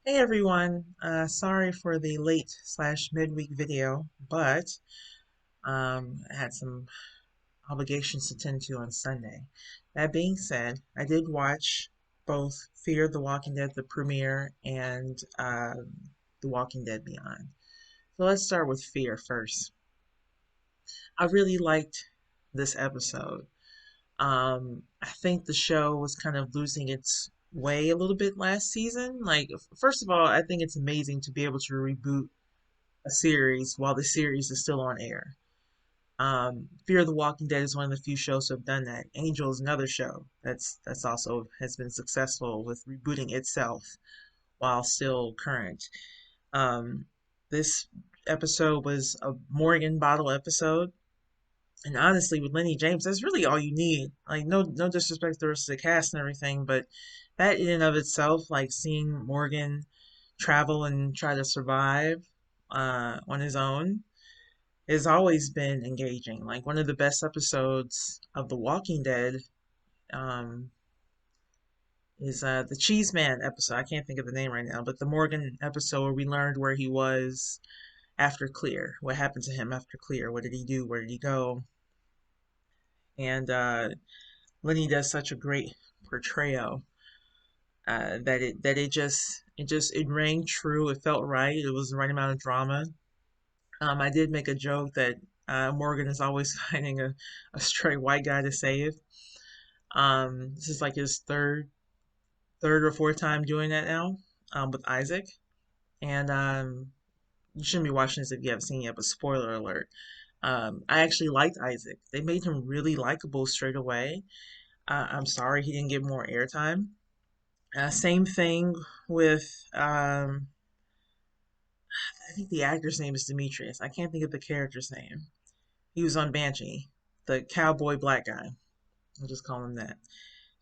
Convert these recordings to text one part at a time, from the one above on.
Hey everyone, sorry for the late slash midweek video, but I had some obligations to tend to on Sunday. That being said, I did watch both Fear the Walking Dead, the premiere, and The Walking Dead Beyond. So let's start with Fear first. I really liked this episode. I think the show was kind of losing its way a little bit last season. Like, first of all, I think it's amazing to be able to reboot a series while the series is still on air. Fear the Walking Dead is one of the few shows who have done that. Angel is another show that's also has been successful with rebooting itself while still current. Um, this episode was a Morgan bottle episode, and honestly, with Lenny James, that's really all you need. Like, no disrespect to the rest of the cast and everything, but that in and of itself, like seeing Morgan travel and try to survive on his own, has always been engaging. Like one of the best episodes of The Walking Dead um, is the Cheese Man episode. I can't think of the name right now, but the Morgan episode where we learned where he was after Clear. What happened to him after Clear? What did he do? Where did he go? And Lenny does such a great portrayal that it rang true. It felt right. It was the right amount of drama. I did make a joke that Morgan is always finding a stray white guy to save. This is like his third or fourth time doing that now, with Isaac. And you shouldn't be watching this if you haven't seen it yet, but spoiler alert. I actually liked Isaac. They made him really likable straight away. I'm sorry he didn't get more airtime. Same thing with I think the actor's name is Demetrius. I can't think of the character's name. He was on Banshee, the cowboy black guy. I'll just call him that.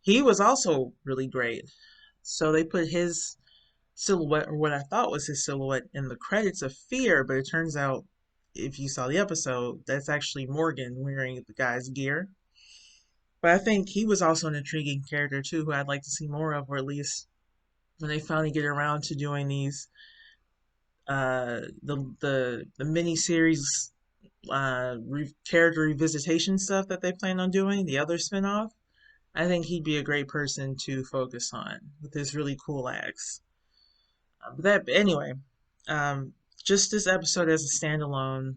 He was also really great. So they put his silhouette, or what I thought was his silhouette, in the credits of Fear, but it turns out, if you saw the episode, that's actually Morgan wearing the guy's gear. But I think he was also an intriguing character too, who I'd like to see more of, or at least when they finally get around to doing these the mini series character revisitation stuff that they plan on doing, the other spinoff. I think he'd be a great person to focus on with his really cool acts. But that anyway, um, just this episode as a standalone,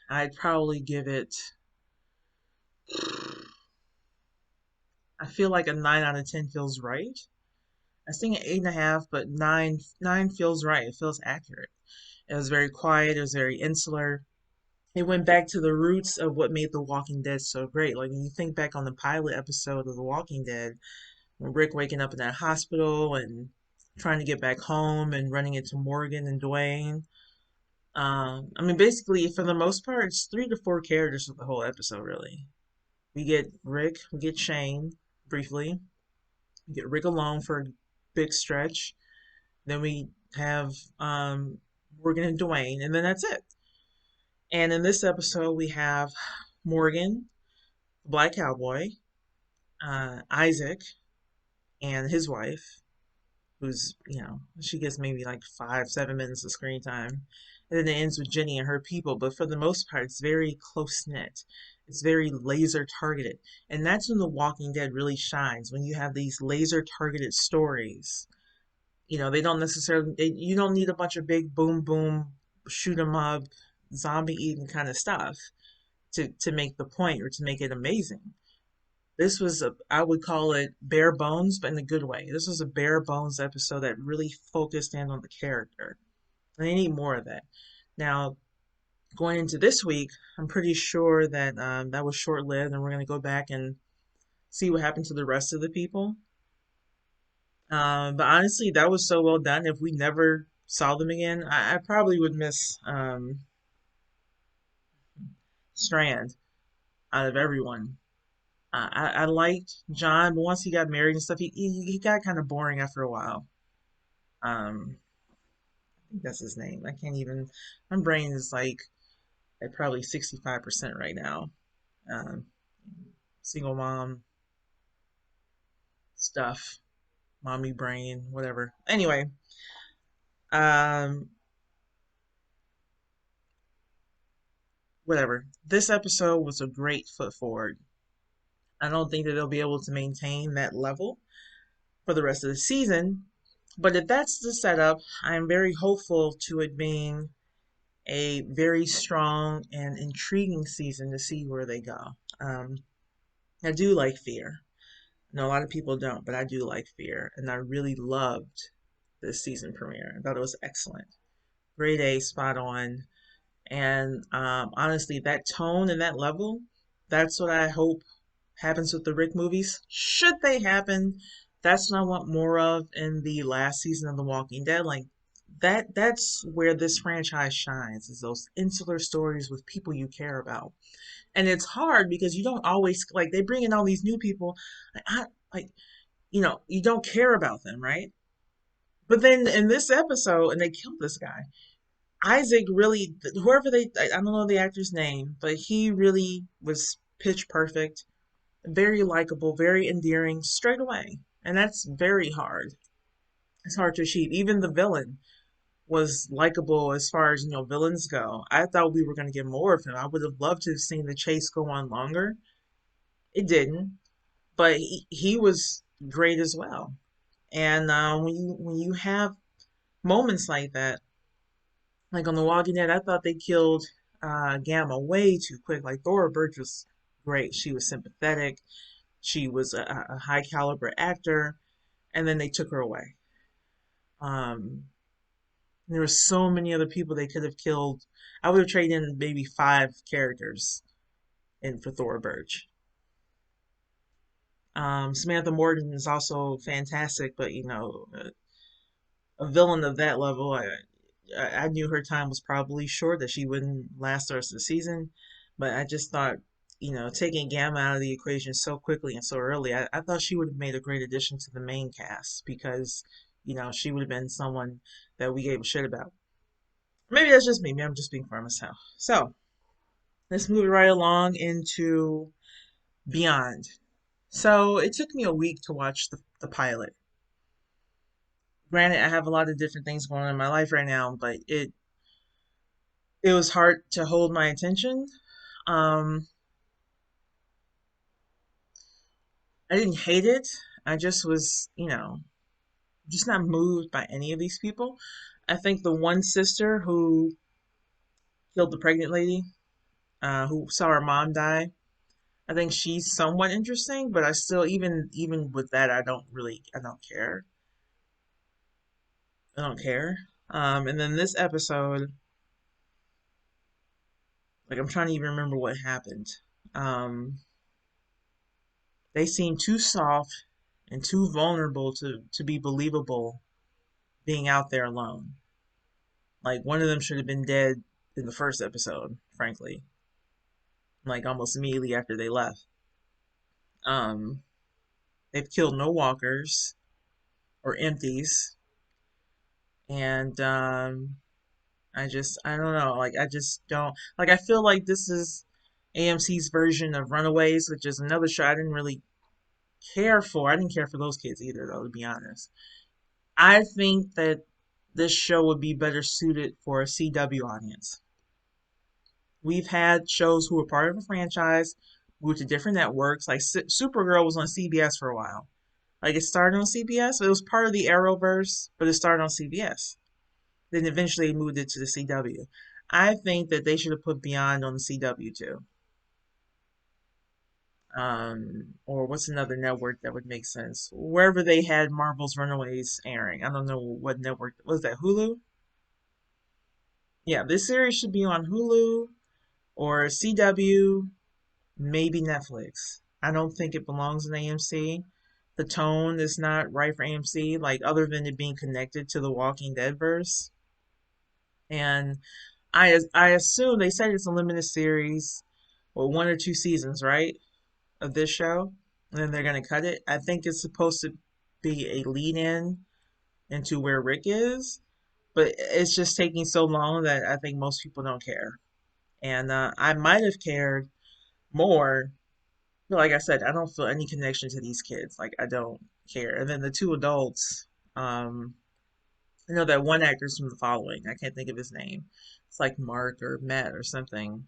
I'd probably give it. I feel like a 9 out of 10 feels right. I was thinking 8.5, but nine feels right. It feels accurate. It was very quiet. It was very insular. It went back to the roots of what made The Walking Dead so great. Like when you think back on the pilot episode of The Walking Dead, when Rick waking up in that hospital and trying to get back home and running into Morgan and Dwayne. I mean, basically, for the most part, it's 3 to 4 characters for the whole episode, really. We get Rick, we get Shane briefly, we get Rick alone for a big stretch. Then we have Morgan and Dwayne, and then that's it. And in this episode, we have Morgan, the Black Cowboy, Isaac, and his wife, who's, she gets maybe like 5, 7 minutes of screen time. And then it ends with Jenny and her people. But for the most part, it's very close knit. It's very laser targeted. And that's when The Walking Dead really shines, when you have these laser targeted stories. They don't necessarily, you don't need a bunch of big boom, boom, shoot 'em up, zombie eating kind of stuff to make the point or to make it amazing. This was I would call it bare bones, but in a good way. This was a bare bones episode that really focused in on the character. And they need more of that. Now, going into this week, I'm pretty sure that that was short lived, and we're going to go back and see what happened to the rest of the people. But honestly, that was so well done. If we never saw them again, I probably would miss Strand out of everyone. I liked John, but once he got married and stuff, he got kind of boring after a while. I think that's his name. I can't even. My brain is like at probably 65% right now. Um, Single mom stuff. mommy brain, whatever. Anyway, um, whatever. This episode was a great foot forward. I don't think that they'll be able to maintain that level for the rest of the season. But if that's the setup, I'm very hopeful to it being a very strong and intriguing season to see where they go. Um, I do like Fear. I know a lot of people don't, but I do like Fear, and I really loved this season premiere. I thought it was excellent. Grade A, spot on. And honestly, that tone and that level, that's what I hope happens with the Rick movies. Should they happen, that's what I want more of in the last season of The Walking Dead. Like that's where this franchise shines, is those insular stories with people you care about. And it's hard because you don't always like they bring in all these new people. Like you don't care about them, right? But then in this episode, and they killed this guy. Isaac really, whoever I don't know the actor's name, but he really was pitch perfect, very likable, very endearing straight away. And that's very hard. It's hard to achieve. Even the villain was likable as far as, villains go. I thought we were going to get more of him. I would have loved to have seen the chase go on longer. It didn't, but he was great as well. And when you have moments like that, like on The Walking Dead, I thought they killed Gamma way too quick. Like Thora Birch was great. She was sympathetic. She was a high caliber actor, and then they took her away. Um, there were so many other people they could have killed. I would have traded in maybe 5 characters in for Thora Birch. Samantha Morgan is also fantastic, but a villain of that level, I knew her time was probably short, that she wouldn't last the rest of the season. But I just thought, taking Gamma out of the equation so quickly and so early, I thought she would have made a great addition to the main cast because, she would have been someone that we gave a shit about. Maybe that's just me. Maybe I'm just speaking for myself. So let's move right along into Beyond. So it took me a week to watch the pilot. Granted, I have a lot of different things going on in my life right now, but it was hard to hold my attention. Um, I didn't hate it. I just was, just not moved by any of these people. I think the one sister who killed the pregnant lady, who saw her mom die, I think she's somewhat interesting, but I still, even with that, I don't care. I don't care. And then this episode, like I'm trying to even remember what happened. Um, they seem too soft and too vulnerable to be believable being out there alone. Like one of them should have been dead in the first episode, frankly. Like almost immediately after they left. Um, they've killed no walkers or empties, and I don't know. Like I just don't like. I feel like this is AMC's version of Runaways, which is another show I didn't really care for. I didn't care for those kids either, though, to be honest. I think that this show would be better suited for a CW audience. We've had shows who were part of a franchise, moved to different networks. Like Supergirl was on CBS for a while. Like it started on CBS, it was part of the Arrowverse, but it started on CBS. Then eventually moved it to the CW. I think that they should have put Beyond on the CW too. Or what's another network that would make sense? Wherever they had Marvel's Runaways airing. I don't know what network was that. Hulu? Yeah, this series should be on Hulu or CW, maybe Netflix. I don't think it belongs in AMC. The tone is not right for AMC, like other than it being connected to the Walking Dead verse. And I assume they said it's a limited series or 1 or 2 seasons, right, of this show, and then they're gonna cut it. I think it's supposed to be a lead in into where Rick is, but it's just taking so long that I think most people don't care. And I might have cared more. But like I said, I don't feel any connection to these kids. Like I don't care. And then the two adults, I know that one actor's from The Following. I can't think of his name. It's like Mark or Matt or something.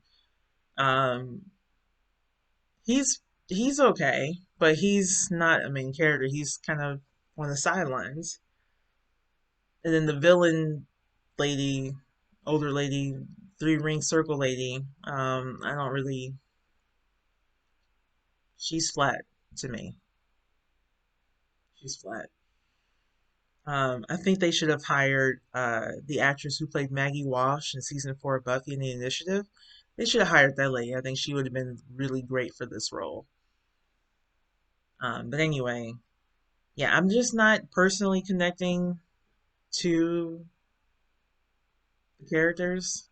Um, he's he's okay, but he's not a main character. He's kind of on the sidelines. And then the villain lady, older lady, three ring circle lady, I don't really. She's flat to me. She's flat. I think they should have hired the actress who played Maggie Walsh in season 4 of Buffy and the Initiative. They should have hired that lady. I think she would have been really great for this role. But anyway, yeah, I'm just not personally connecting to the characters.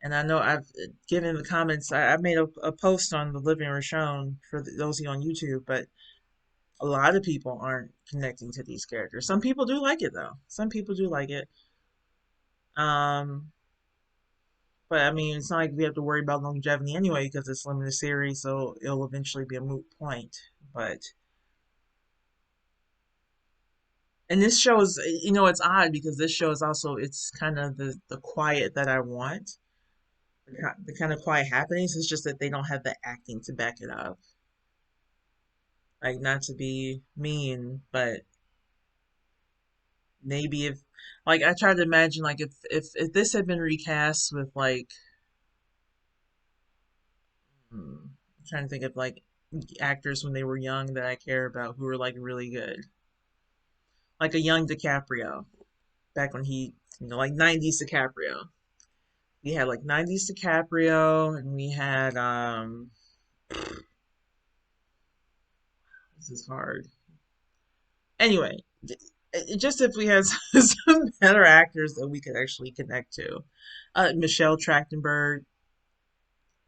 And I know I've given the comments, I made a post on the Living Rochon for those of you on YouTube, but a lot of people aren't connecting to these characters. Some people do like it though. Some people do like it. Um, but I mean, it's not like we have to worry about longevity anyway because it's limited series, so it'll eventually be a moot point. But and this show is, it's odd because this show is also it's kind of the quiet that I want, the kind of quiet happenings. It's just that they don't have the acting to back it up. Like not to be mean, but maybe if like I tried to imagine like if this had been recast with like I'm trying to think of like actors when they were young that I care about who were like really good. Like a young DiCaprio back when he, like 90s DiCaprio. We had like 90s DiCaprio and we had this is hard. Anyway, just if we had some better actors that we could actually connect to. Michelle Trachtenberg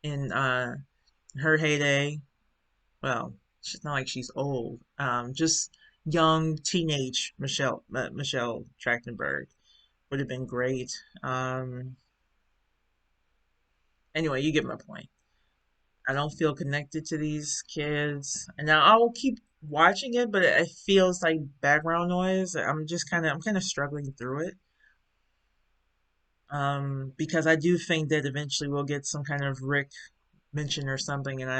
in her heyday. Well, she's not like she's old. Just young teenage Michelle Trachtenberg would have been great. Anyway, you get my point. I don't feel connected to these kids, and now I will keep watching it, but it feels like background noise. I'm kind of struggling through it. Because I do think that eventually we'll get some kind of Rick mention or something, and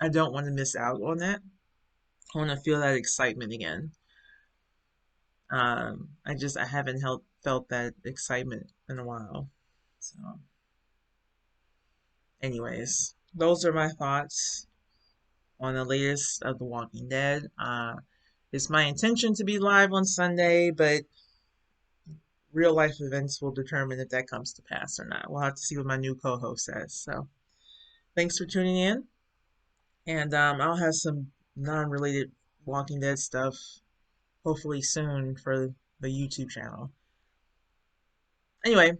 I don't want to miss out on that. I want to feel that excitement again. I haven't felt that excitement in a while. So, anyways, those are my thoughts on the latest of The Walking Dead. It's my intention to be live on Sunday, but real life events will determine if that comes to pass or not. We'll have to see what my new co-host says. So, thanks for tuning in, and I'll have some non-related Walking Dead stuff hopefully soon for the YouTube channel. Anyway,